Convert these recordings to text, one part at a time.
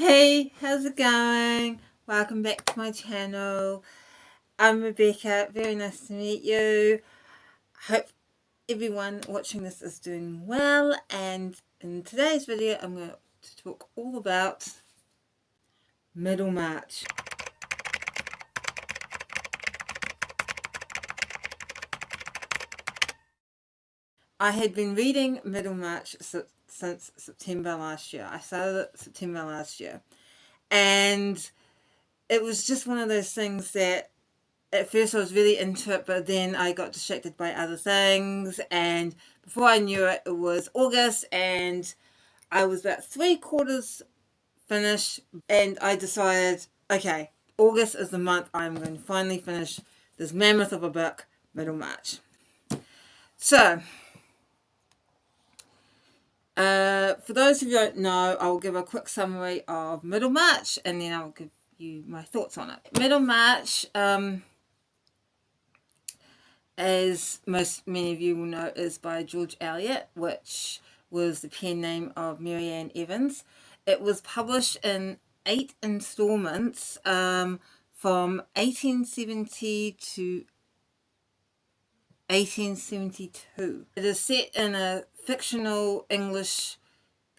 Hey, how's it going? Welcome back to my channel. I'm Rebecca. Very nice to meet you. Hope everyone watching this is doing well. And in today's video, I'm going to talk all about Middlemarch. I had been reading Middlemarch since September last year. I started it September last year. And it was just one of those things that at first I was really into it, but then I got distracted by other things, and before I knew it, it was August, and I was about 3/4 finished, and I decided, okay, August is the month I'm going to finally finish this mammoth of a book, Middlemarch. So, for those of you who don't know, I will give a quick summary of Middlemarch, and then I'll give you my thoughts on it. Middlemarch, as many of you will know, is by George Eliot, which was the pen name of Mary Ann Evans. It was published in 8 installments from 1870 to 1872. It is set in a fictional English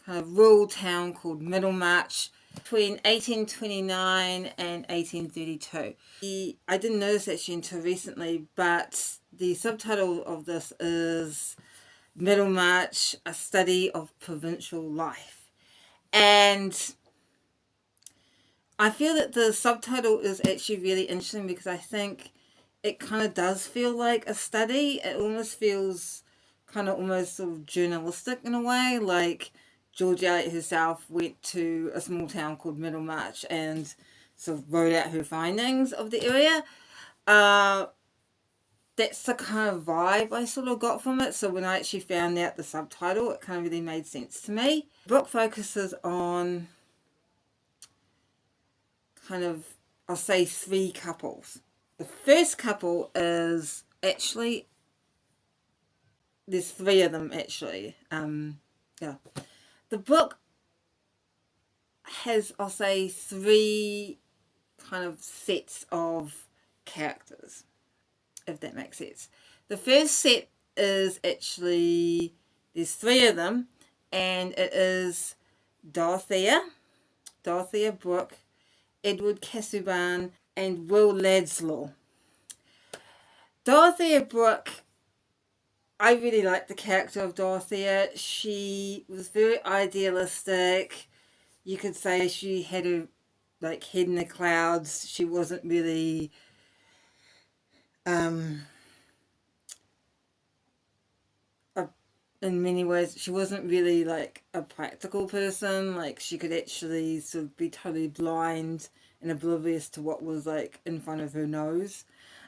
kind of rural town called Middlemarch between 1829 and 1832. I didn't notice actually until recently, but the subtitle of this is Middlemarch, a study of provincial life. And I feel that the subtitle is actually really interesting because I think it kind of does feel like a study. It almost feels kind of almost sort of journalistic in a way, like George Eliot herself went to a small town called Middlemarch and sort of wrote out her findings of the area. That's the kind of vibe I sort of got from it. So when I actually found out the subtitle, it kind of really made sense to me. The book focuses on kind of, I'll say, 3 couples. The first couple is actually, there's 3 of them actually. Yeah. The book has, I'll say, 3 kind of sets of characters, if that makes sense. The first set is actually, there's 3 of them, and it is Dorothea Brooke, Edward Casaubon, and Will Ladslaw. Dorothea Brooke, I really liked the character of Dorothea. She was very idealistic. You could say she had her like head in the clouds. She wasn't really in many ways, she wasn't really like a practical person. Like, she could actually sort of be totally blind and oblivious to what was like in front of her nose,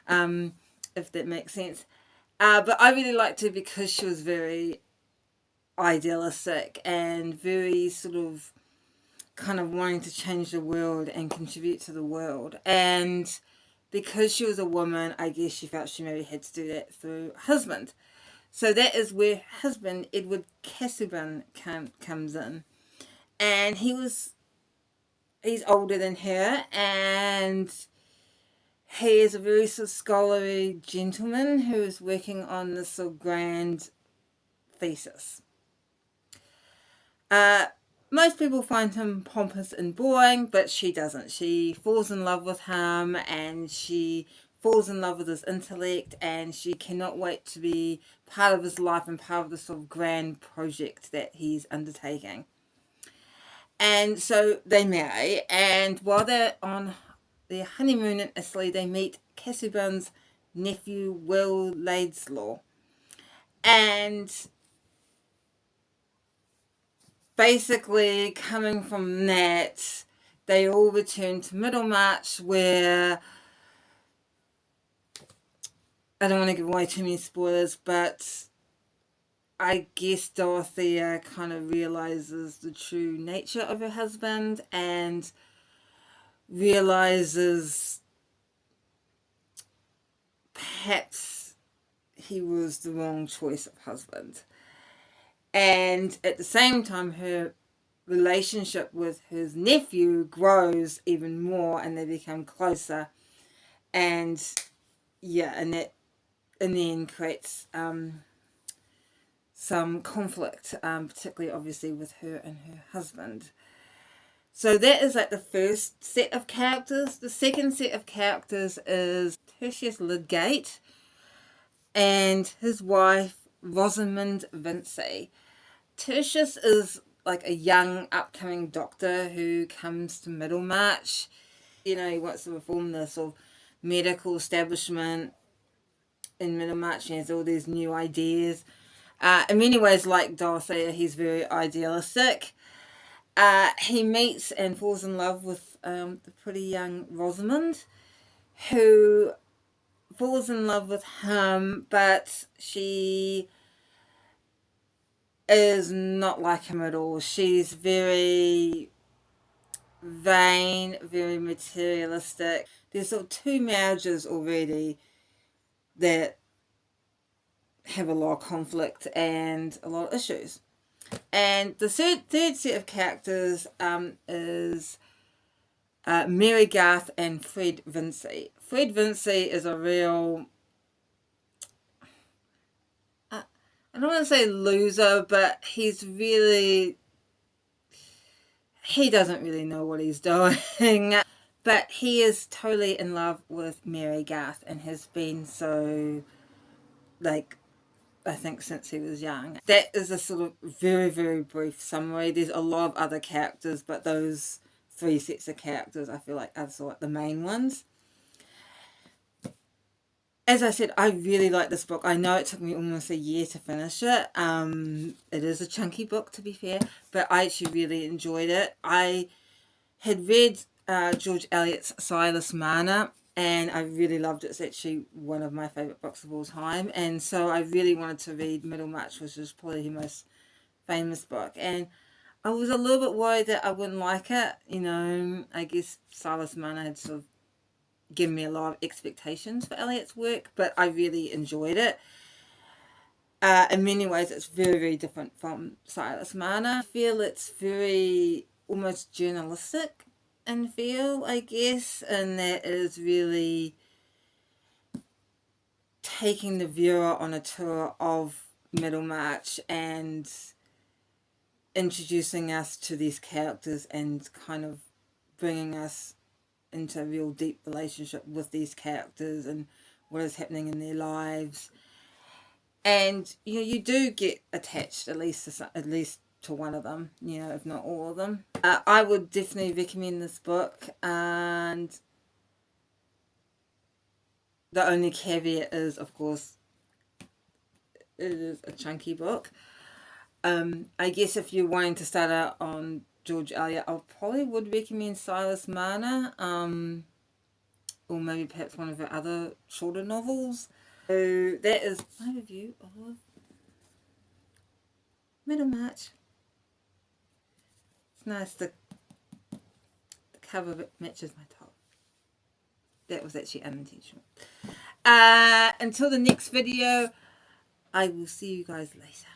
if that makes sense. But I really liked her because she was very idealistic and very sort of kind of wanting to change the world and contribute to the world. And because she was a woman, I guess she felt she maybe had to do that through her husband. So that is where her husband, Edward Casaubon, comes in. And he's older than her, and he is a very sort of scholarly gentleman who is working on this sort of grand thesis. Most people find him pompous and boring, but she doesn't. She falls in love with him, and she falls in love with his intellect, and she cannot wait to be part of his life and part of the sort of grand project that he's undertaking. And so they marry, and while they're on their honeymoon in Italy, they meet Casaubon's nephew, Will Ladslaw. And basically, coming from that, they all return to Middlemarch, where I don't want to give away too many spoilers, but I guess Dorothea kind of realizes the true nature of her husband and realizes perhaps he was the wrong choice of husband. And at the same time, her relationship with his nephew grows even more, and they become closer. And yeah, and that in the end creates some conflict, particularly obviously with her and her husband. So that is like the first set of characters. The second set of characters is Tertius Lydgate and his wife Rosamund Vincy. Tertius is like a young upcoming doctor who comes to Middlemarch. You know, he wants to reform the sort of medical establishment in Middlemarch. He has all these new ideas. In many ways, like Dorothea, he's very idealistic. He meets and falls in love with the pretty young Rosamund, who falls in love with him, but she is not like him at all. She's very vain, very materialistic. There's sort of two marriages already that have a lot of conflict and a lot of issues. And the third set of characters is Mary Garth and Fred Vincy. Fred Vincy is a real, I don't want to say loser, but he doesn't really know what he's doing. But he is totally in love with Mary Garth and has been so, like, I think since he was young. That is a sort of very, very brief summary. There's a lot of other characters, but those three sets of characters I feel like are sort of the main ones. As I said, I really like this book. I know it took me almost a year to finish it. It is a chunky book, to be fair, but I actually really enjoyed it. I had read George Eliot's Silas Marner, and I really loved it. It's actually one of my favourite books of all time. And so I really wanted to read Middlemarch, which is probably his most famous book. And I was a little bit worried that I wouldn't like it. You know, I guess Silas Marner had sort of given me a lot of expectations for Eliot's work, but I really enjoyed it. In many ways, it's very, very different from Silas Marner. I feel it's very almost journalistic in feel, I guess, and that is really taking the viewer on a tour of Middlemarch and introducing us to these characters and kind of bringing us into a real deep relationship with these characters and what is happening in their lives. And you know, you do get attached at least to one of them, you know, if not all of them. I would definitely recommend this book, and the only caveat is, of course, it is a chunky book. I guess if you're wanting to start out on George Eliot, I probably would recommend Silas Marner, or maybe perhaps one of her other shorter novels. So that is my review of Middlemarch. It's nice, the cover of it matches my top. That was actually unintentional. Until the next video, I will see you guys later.